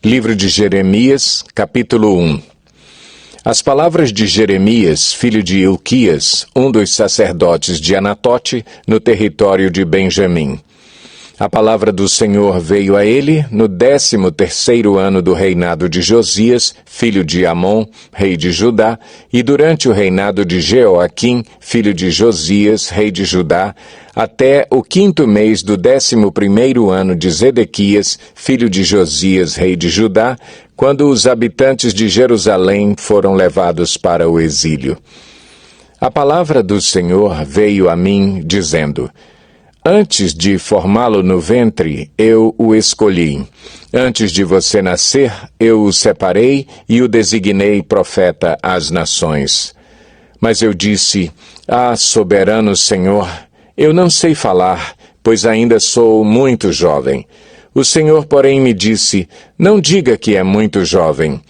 Livro de Jeremias, capítulo 1. As palavras de Jeremias, filho de Ilquias, um dos sacerdotes de Anatote, no território de Benjamim. A palavra do Senhor veio a ele no 13º ano do reinado de Josias, filho de Amon, rei de Judá, e durante o reinado de Jeoaquim, filho de Josias, rei de Judá, até o 5º mês do 11º ano de Zedequias, filho de Josias, rei de Judá, quando os habitantes de Jerusalém foram levados para o exílio. A palavra do Senhor veio a mim, dizendo: Antes de formá-lo no ventre, eu o escolhi. Antes de você nascer, eu o separei e o designei profeta às nações. Mas eu disse: soberano Senhor, eu não sei falar, pois ainda sou muito jovem. O Senhor, porém, me disse: não diga que é muito jovem.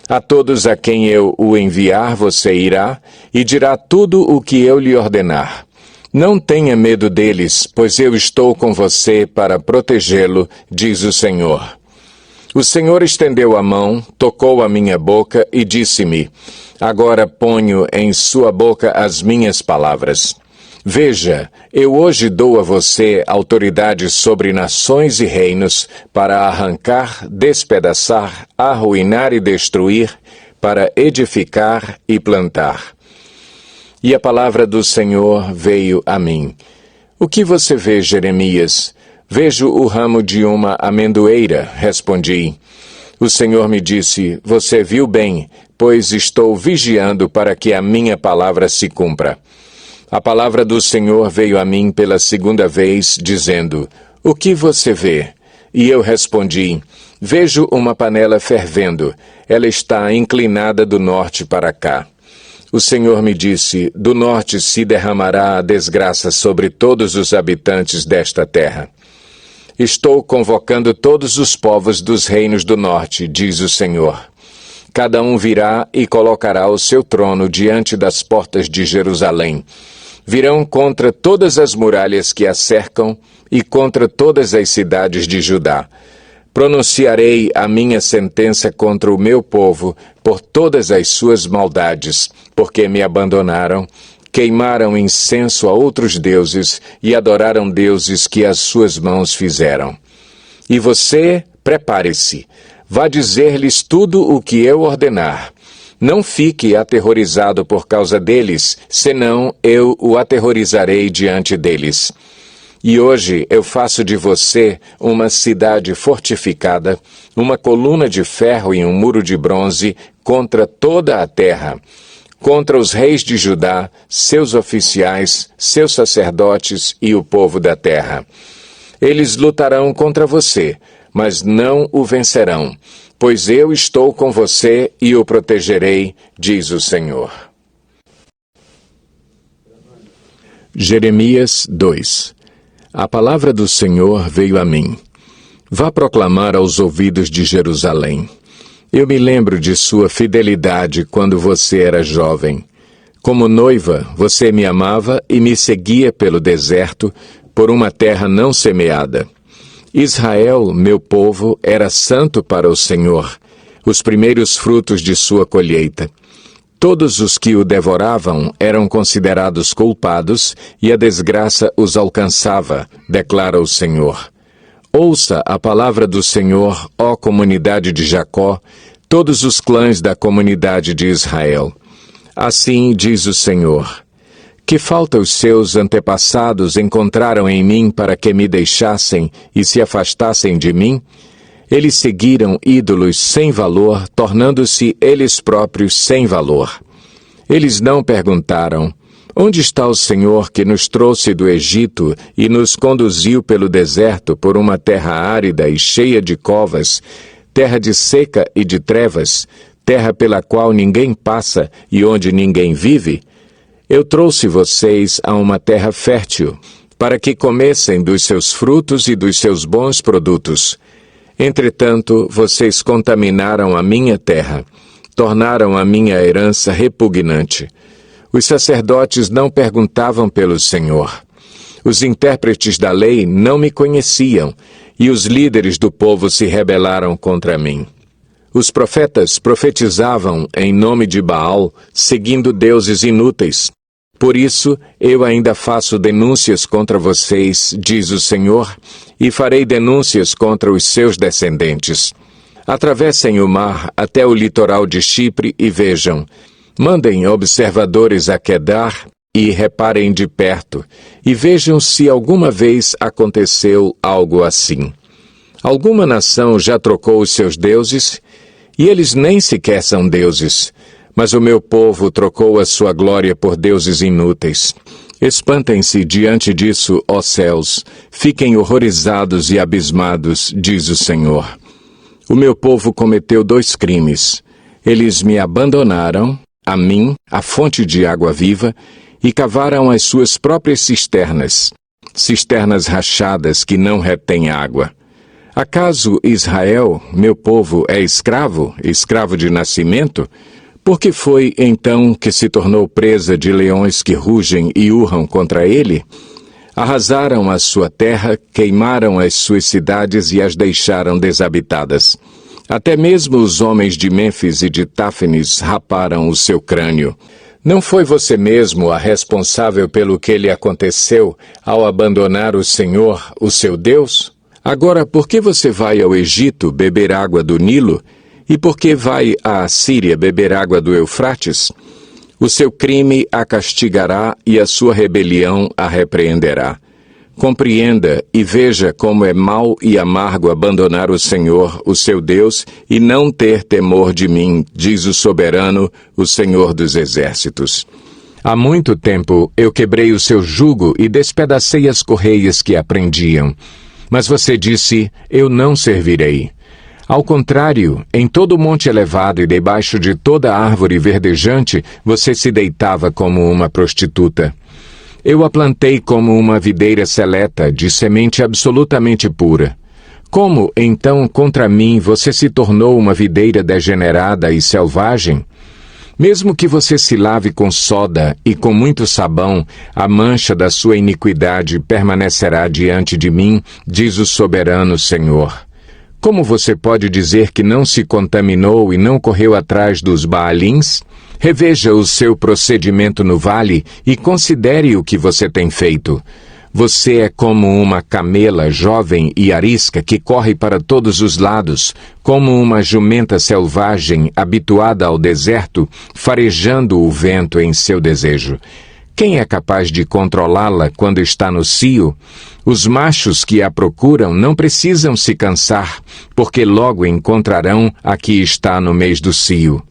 A todos a quem eu o enviar, você irá e dirá tudo o que eu lhe ordenar. Não tenha medo deles, pois eu estou com você para protegê-lo, diz o Senhor. O Senhor estendeu a mão, tocou a minha boca e disse-me: agora ponho em sua boca as minhas palavras. Veja, eu hoje dou a você autoridade sobre nações e reinos para arrancar, despedaçar, arruinar e destruir, para edificar e plantar. E a palavra do Senhor veio a mim. O que você vê, Jeremias? Vejo o ramo de uma amendoeira, respondi. O Senhor me disse: você viu bem, pois estou vigiando para que a minha palavra se cumpra. A palavra do Senhor veio a mim pela segunda vez, dizendo: o que você vê? E eu respondi: vejo uma panela fervendo. Ela está inclinada do norte para cá. O Senhor me disse: do norte se derramará a desgraça sobre todos os habitantes desta terra. Estou convocando todos os povos dos reinos do norte, diz o Senhor. Cada um virá e colocará o seu trono diante das portas de Jerusalém. Virão contra todas as muralhas que a cercam e contra todas as cidades de Judá. Pronunciarei a minha sentença contra o meu povo por todas as suas maldades, porque me abandonaram, queimaram incenso a outros deuses e adoraram deuses que as suas mãos fizeram. E você, prepare-se, vá dizer-lhes tudo o que eu ordenar. Não fique aterrorizado por causa deles, senão eu o aterrorizarei diante deles. E hoje eu faço de você uma cidade fortificada, uma coluna de ferro e um muro de bronze contra toda a terra, contra os reis de Judá, seus oficiais, seus sacerdotes e o povo da terra. Eles lutarão contra você, mas não o vencerão, pois eu estou com você e o protegerei, diz o Senhor. Jeremias 2. A palavra do Senhor veio a mim. Vá proclamar aos ouvidos de Jerusalém. Eu me lembro de sua fidelidade quando você era jovem. Como noiva, você me amava e me seguia pelo deserto, por uma terra não semeada. Israel, meu povo, era santo para o Senhor, os primeiros frutos de sua colheita. Todos os que o devoravam eram considerados culpados e a desgraça os alcançava, declara o Senhor. Ouça a palavra do Senhor, ó comunidade de Jacó, todos os clãs da comunidade de Israel. Assim diz o Senhor: que falta os seus antepassados encontraram em mim para que me deixassem e se afastassem de mim? Eles seguiram ídolos sem valor, tornando-se eles próprios sem valor. Eles não perguntaram: onde está o Senhor que nos trouxe do Egito e nos conduziu pelo deserto por uma terra árida e cheia de covas, terra de seca e de trevas, terra pela qual ninguém passa e onde ninguém vive? Eu trouxe vocês a uma terra fértil, para que comessem dos seus frutos e dos seus bons produtos. Entretanto, vocês contaminaram a minha terra, tornaram a minha herança repugnante. Os sacerdotes não perguntavam pelo Senhor. Os intérpretes da lei não me conheciam, e os líderes do povo se rebelaram contra mim. Os profetas profetizavam em nome de Baal, seguindo deuses inúteis. Por isso, eu ainda faço denúncias contra vocês, diz o Senhor, e farei denúncias contra os seus descendentes. Atravessem o mar até o litoral de Chipre e vejam. Mandem observadores a Quedar e reparem de perto, e vejam se alguma vez aconteceu algo assim. Alguma nação já trocou os seus deuses, e eles nem sequer são deuses, mas o meu povo trocou a sua glória por deuses inúteis. Espantem-se diante disso, ó céus, fiquem horrorizados e abismados, diz o Senhor. O meu povo cometeu 2 crimes. Eles me abandonaram, a mim, a fonte de água viva, e cavaram as suas próprias cisternas, cisternas rachadas que não retêm água. Acaso Israel, meu povo, é escravo, escravo de nascimento? Por que foi, então, que se tornou presa de leões que rugem e urram contra ele? Arrasaram a sua terra, queimaram as suas cidades e as deixaram desabitadas. Até mesmo os homens de Mênfis e de Táfnis raparam o seu crânio. Não foi você mesmo a responsável pelo que lhe aconteceu ao abandonar o Senhor, o seu Deus? Agora, por que você vai ao Egito beber água do Nilo? E por que vai à Assíria beber água do Eufrates? O seu crime a castigará e a sua rebelião a repreenderá. Compreenda e veja como é mau e amargo abandonar o Senhor, o seu Deus, e não ter temor de mim, diz o soberano, o Senhor dos exércitos. Há muito tempo eu quebrei o seu jugo e despedacei as correias que a prendiam. Mas você disse, eu não servirei. Ao contrário, em todo monte elevado e debaixo de toda árvore verdejante, você se deitava como uma prostituta. Eu a plantei como uma videira seleta, de semente absolutamente pura. Como, então, contra mim, você se tornou uma videira degenerada e selvagem? Mesmo que você se lave com soda e com muito sabão, a mancha da sua iniquidade permanecerá diante de mim, diz o soberano Senhor. Como você pode dizer que não se contaminou e não correu atrás dos Baalins? Reveja o seu procedimento no vale e considere o que você tem feito. Você é como uma camela jovem e arisca que corre para todos os lados, como uma jumenta selvagem habituada ao deserto, farejando o vento em seu desejo. Quem é capaz de controlá-la quando está no cio? Os machos que a procuram não precisam se cansar, porque logo encontrarão a que está no mês do cio.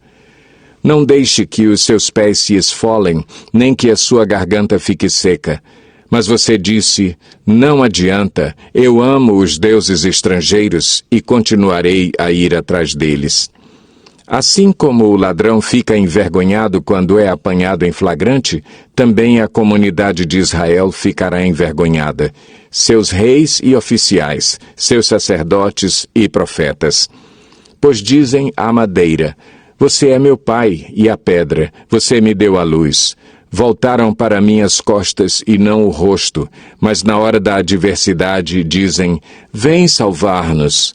Não deixe que os seus pés se esfolem, nem que a sua garganta fique seca. Mas você disse, não adianta, eu amo os deuses estrangeiros e continuarei a ir atrás deles. Assim como o ladrão fica envergonhado quando é apanhado em flagrante, também a comunidade de Israel ficará envergonhada. Seus reis e oficiais, seus sacerdotes e profetas. Pois dizem à madeira, você é meu pai, e a pedra, você me deu a luz. Voltaram para minhas costas e não o rosto, mas na hora da adversidade dizem, vem salvar-nos.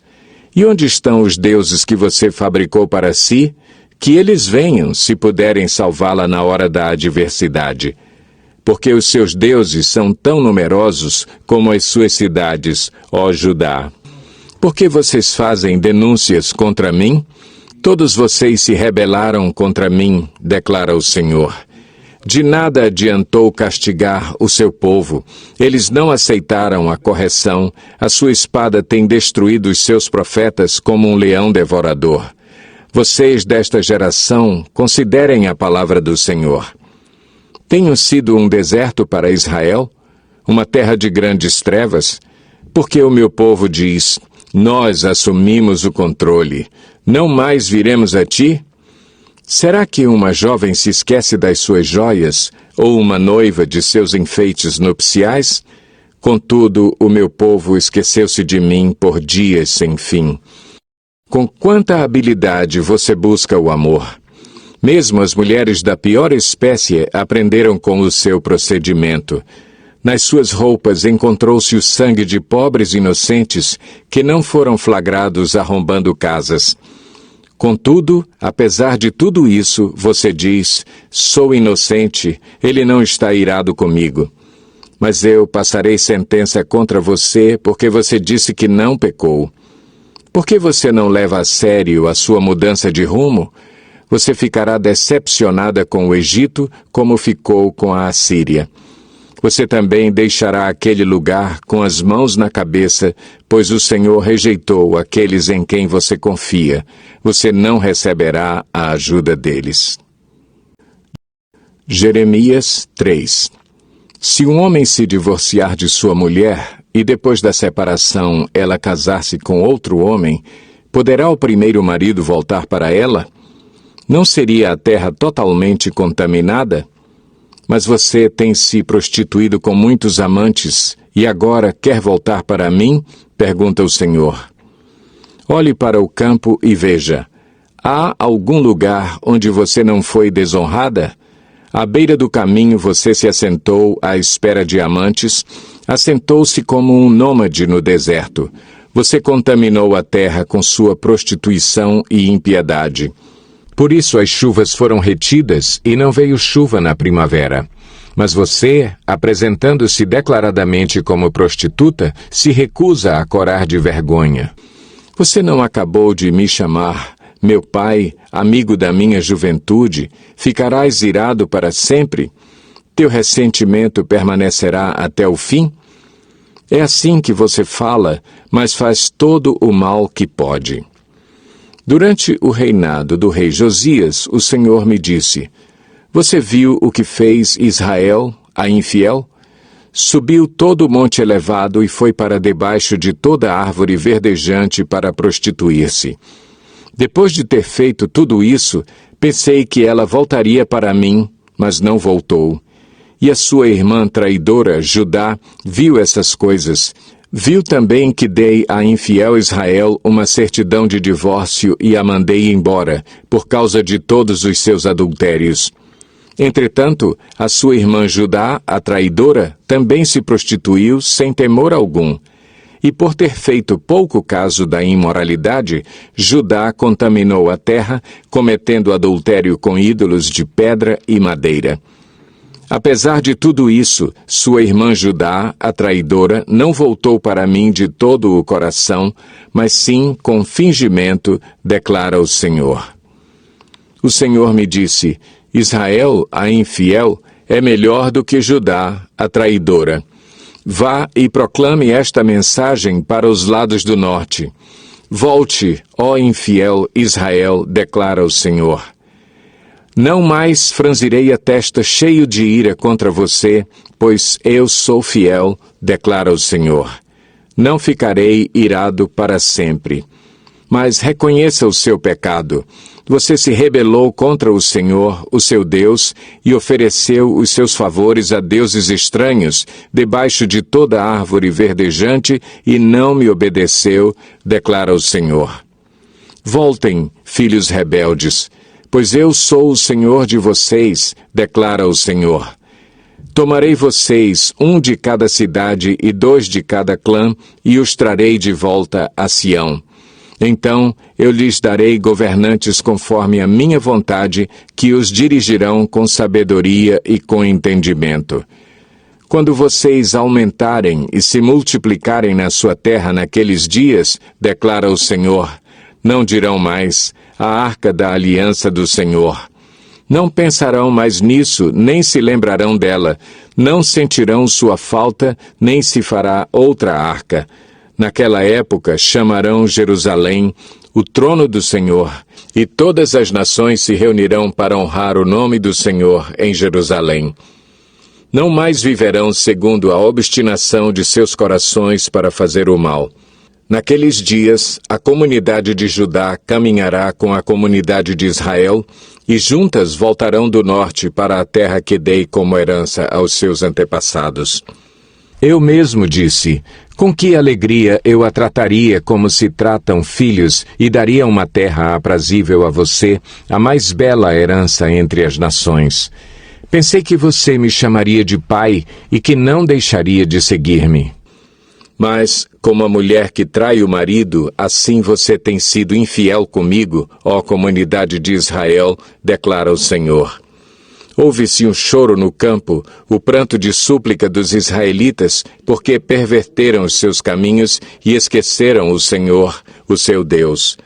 E onde estão os deuses que você fabricou para si? Que eles venham, se puderem salvá-la na hora da adversidade. Porque os seus deuses são tão numerosos como as suas cidades, ó Judá. Por que vocês fazem denúncias contra mim? Todos vocês se rebelaram contra mim, declara o Senhor. De nada adiantou castigar o seu povo. Eles não aceitaram a correção. A sua espada tem destruído os seus profetas como um leão devorador. Vocês desta geração, considerem a palavra do Senhor. Tenho sido um deserto para Israel, uma terra de grandes trevas, porque o meu povo diz, nós assumimos o controle, não mais viremos a ti? Será que uma jovem se esquece das suas joias, ou uma noiva de seus enfeites nupciais? Contudo, o meu povo esqueceu-se de mim por dias sem fim. Com quanta habilidade você busca o amor! Mesmo as mulheres da pior espécie aprenderam com o seu procedimento. Nas suas roupas encontrou-se o sangue de pobres inocentes que não foram flagrados arrombando casas. Contudo, apesar de tudo isso, você diz, sou inocente, ele não está irado comigo. Mas eu passarei sentença contra você, porque você disse que não pecou. Por que você não leva a sério a sua mudança de rumo? Você ficará decepcionada com o Egito, como ficou com a Assíria. Você também deixará aquele lugar com as mãos na cabeça, pois o Senhor rejeitou aqueles em quem você confia. Você não receberá a ajuda deles. Jeremias 3. Se um homem se divorciar de sua mulher, e depois da separação ela casar-se com outro homem, poderá o primeiro marido voltar para ela? Não seria a terra totalmente contaminada? Mas você tem se prostituído com muitos amantes, e agora quer voltar para mim? Pergunta o Senhor. Olhe para o campo e veja. Há algum lugar onde você não foi desonrada? À beira do caminho você se assentou à espera de amantes, assentou-se como um nômade no deserto. Você contaminou a terra com sua prostituição e impiedade. Por isso as chuvas foram retidas e não veio chuva na primavera. Mas você, apresentando-se declaradamente como prostituta, se recusa a corar de vergonha. Você não acabou de me chamar, meu pai, amigo da minha juventude, ficarás irado para sempre? Teu ressentimento permanecerá até o fim? É assim que você fala, mas faz todo o mal que pode. Durante o reinado do rei Josias, o Senhor me disse, você viu o que fez Israel, a infiel? Subiu todo o monte elevado e foi para debaixo de toda árvore verdejante para prostituir-se. Depois de ter feito tudo isso, pensei que ela voltaria para mim, mas não voltou. E a sua irmã traidora, Judá, viu essas coisas. Viu também que dei a infiel Israel uma certidão de divórcio e a mandei embora, por causa de todos os seus adultérios. Entretanto, a sua irmã Judá, a traidora, também se prostituiu sem temor algum. E por ter feito pouco caso da imoralidade, Judá contaminou a terra, cometendo adultério com ídolos de pedra e madeira. Apesar de tudo isso, sua irmã Judá, a traidora, não voltou para mim de todo o coração, mas sim com fingimento, declara o Senhor. O Senhor me disse, Israel, a infiel, é melhor do que Judá, a traidora. Vá e proclame esta mensagem para os lados do norte. Volte, ó infiel Israel, declara o Senhor. Não mais franzirei a testa cheio de ira contra você, pois eu sou fiel, declara o Senhor. Não ficarei irado para sempre. Mas reconheça o seu pecado. Você se rebelou contra o Senhor, o seu Deus, e ofereceu os seus favores a deuses estranhos, debaixo de toda árvore verdejante, e não me obedeceu, declara o Senhor. Voltem, filhos rebeldes, pois eu sou o Senhor de vocês, declara o Senhor. Tomarei vocês, 1 de cada cidade e 2 de cada clã, e os trarei de volta a Sião. Então eu lhes darei governantes conforme a minha vontade, que os dirigirão com sabedoria e com entendimento. Quando vocês aumentarem e se multiplicarem na sua terra naqueles dias, declara o Senhor, não dirão mais, a arca da aliança do Senhor. Não pensarão mais nisso, nem se lembrarão dela. Não sentirão sua falta, nem se fará outra arca. Naquela época chamarão Jerusalém, o trono do Senhor, e todas as nações se reunirão para honrar o nome do Senhor em Jerusalém. Não mais viverão segundo a obstinação de seus corações para fazer o mal. Naqueles dias, a comunidade de Judá caminhará com a comunidade de Israel, e juntas voltarão do norte para a terra que dei como herança aos seus antepassados. Eu mesmo disse, com que alegria eu a trataria como se tratam filhos, e daria uma terra aprazível a você, a mais bela herança entre as nações. Pensei que você me chamaria de pai, e que não deixaria de seguir-me. Mas, como a mulher que trai o marido, assim você tem sido infiel comigo, ó comunidade de Israel, declara o Senhor. Houve-se um choro no campo, o pranto de súplica dos israelitas, porque perverteram os seus caminhos e esqueceram o Senhor, o seu Deus.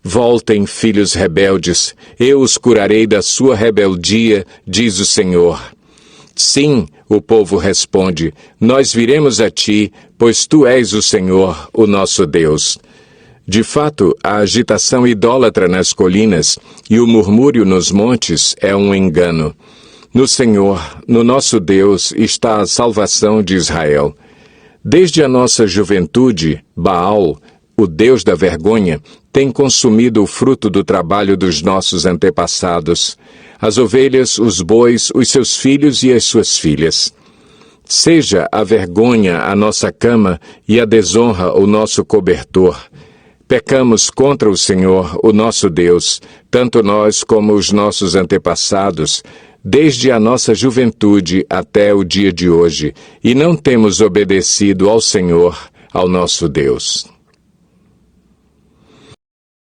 Voltem, filhos rebeldes, eu os curarei da sua rebeldia, diz o Senhor. Sim, o povo responde, nós viremos a ti, pois tu és o Senhor, o nosso Deus. De fato, a agitação idólatra nas colinas e o murmúrio nos montes é um engano. No Senhor, no nosso Deus, está a salvação de Israel. Desde a nossa juventude, Baal, o Deus da vergonha, tem consumido o fruto do trabalho dos nossos antepassados, as ovelhas, os bois, os seus filhos e as suas filhas. Seja a vergonha a nossa cama e a desonra o nosso cobertor. Pecamos contra o Senhor, o nosso Deus, tanto nós como os nossos antepassados, desde a nossa juventude até o dia de hoje, e não temos obedecido ao Senhor, ao nosso Deus.